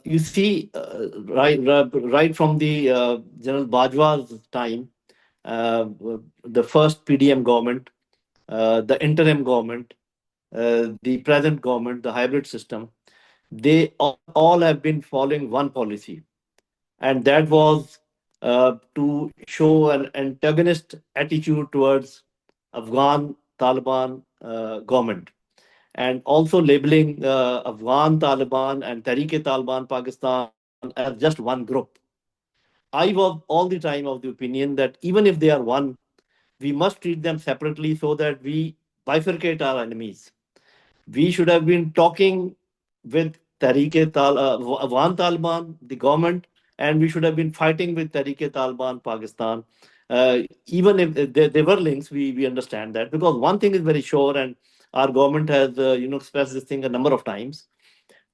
You see, right from the General Bajwa's time, uh, the first PDM government, the interim government, the present government, the hybrid system, they all have been following one policy, and that was to show an antagonist attitude towards Afghan Taliban government, and also labeling Afghan Taliban and Tehrik-e-Taliban Pakistan as just one group. I was all the time of the opinion that even if they are one, we must treat them separately so that we bifurcate our enemies. We should have been talking with Afghan Taliban, the government, and we should have been fighting with Tehrik-e-Taliban Pakistan. Even if there were links, we understand that, because one thing is very sure, and our government has expressed this thing a number of times,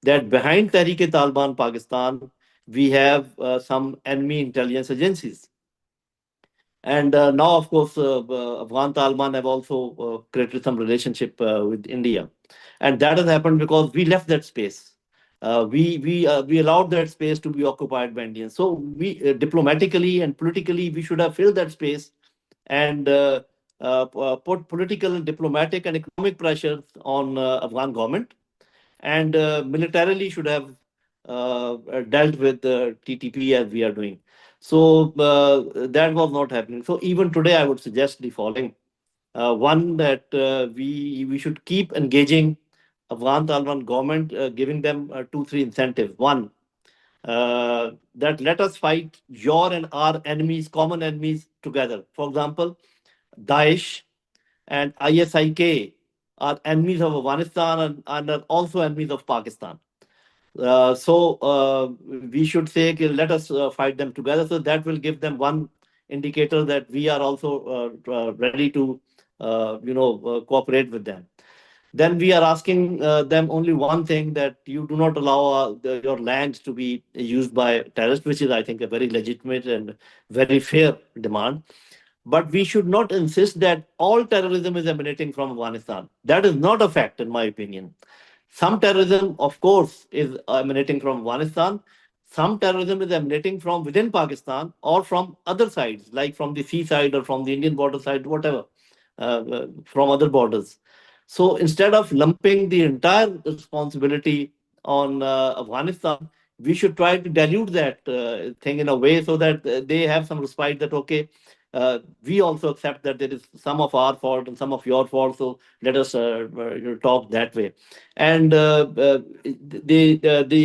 that behind Tehrik-e-Taliban Pakistan, we have some enemy intelligence agencies. And now, of course, Afghan Taliban have also created some relationship with India, and that has happened because we left that space. We allowed that space to be occupied by Indians. So we diplomatically and politically we should have filled that space, and put political, diplomatic, and economic pressures on Afghan government, and militarily should have dealt with the TTP as we are doing. So that was not happening. So even today, I would suggest the following: one, that we should keep engaging Afghan Taliban government, giving them two, three incentives. One, that let us fight your and our enemies, common enemies, together. For example, Daesh and ISIK are enemies of Afghanistan, and are also enemies of Pakistan. So we should say, okay, let us fight them together. So that will give them one indicator that we are also ready to, cooperate with them. Then we are asking them only one thing: that you do not allow your lands to be used by terrorists, which is, I think, a very legitimate and very fair demand. But we should not insist that all terrorism is emanating from Afghanistan. That is not a fact, in my opinion. Some terrorism, of course, is emanating from Afghanistan. Some terrorism is emanating from within Pakistan or from other sides, like from the sea side or from the Indian border side, whatever, from other borders. So instead of lumping the entire responsibility on Afghanistan, we should try to dilute that thing in a way so that they have some respite, that, okay, we also accept that there is some of our fault and some of your fault. So let us talk that way. And the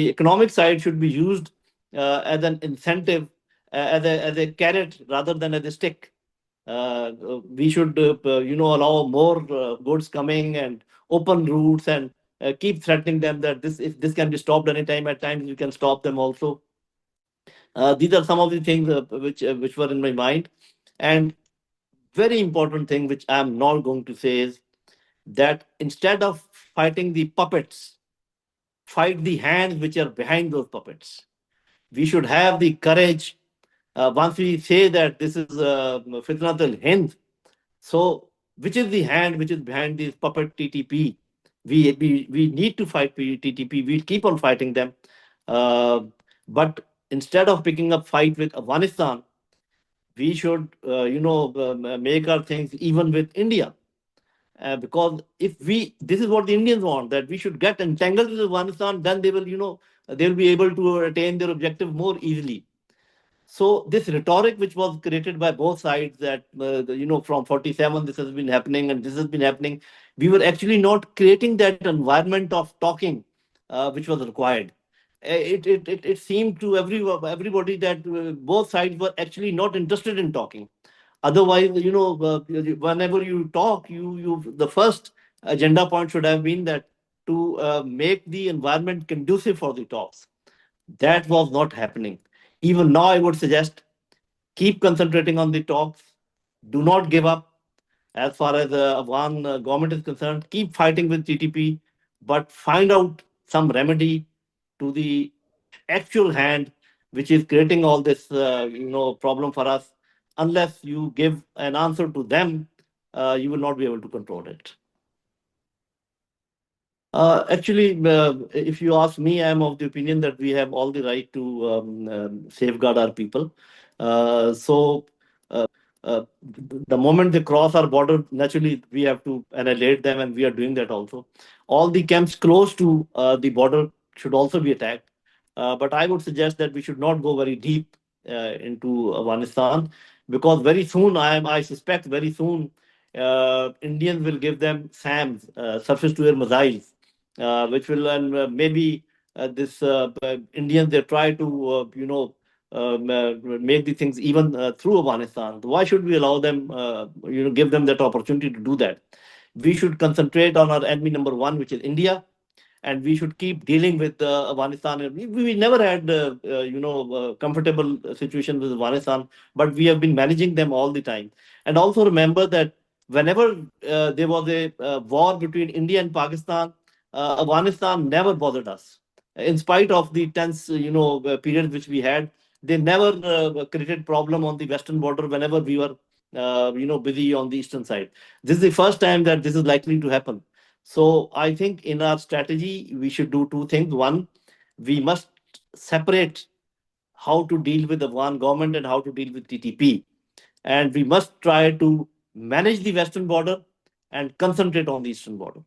economic side should be used as an incentive, as a carrot rather than as a stick. We should, allow more goods coming and open routes, and keep threatening them that this, if this can be stopped anytime, at times you can stop them also. These are some of the things which were in my mind. And very important thing which I'm not going to say is that instead of fighting the puppets, fight the hands which are behind those puppets. We should have the courage. Once we say that this is Fitnatul Hind, so which is the hand which is behind this puppet TTP? We need to fight TTP. We keep on fighting them. Uh, but instead of picking up fight with Afghanistan, we should, make our things even with India. Because if this is what the Indians want, that we should get entangled with Afghanistan, then they will, they'll be able to attain their objective more easily. So this rhetoric, which was created by both sides, that from 47 this has been happening and this has been happening, we were actually not creating that environment of talking, which was required. It seemed to everybody that both sides were actually not interested in talking. Otherwise, whenever you talk, you the first agenda point should have been that to make the environment conducive for the talks. That was not happening. Even now, I would suggest keep concentrating on the talks. Do not give up. As far as the Afghan government is concerned, keep fighting with TTP, but find out some remedy to the actual hand which is creating all this problem for us. Unless you give an answer to them, you will not be able to control it. If you ask me, I am of the opinion that we have all the right to safeguard our people. So, the moment they cross our border, naturally we have to annihilate them, and we are doing that also. All the camps close to the border should also be attacked. But I would suggest that we should not go very deep into Afghanistan, because very soon, I suspect very soon, Indians will give them SAMs, surface to air missiles, which will, and maybe this Indians, they try to make the things even through Afghanistan. Why should we allow them, give them that opportunity to do that? We should concentrate on our enemy number one, which is India, and we should keep dealing with Afghanistan. We never had, comfortable situation with Afghanistan, but we have been managing them all the time. And also remember that whenever there was a war between India and Pakistan, Afghanistan never bothered us. In spite of the tense, periods which we had, they never created problem on the western border whenever we were, busy on the eastern side. This is the first time that this is likely to happen. So I think in our strategy, we should do two things. One, we must separate how to deal with the Afghan government and how to deal with TTP. And we must try to manage the western border and concentrate on the eastern border.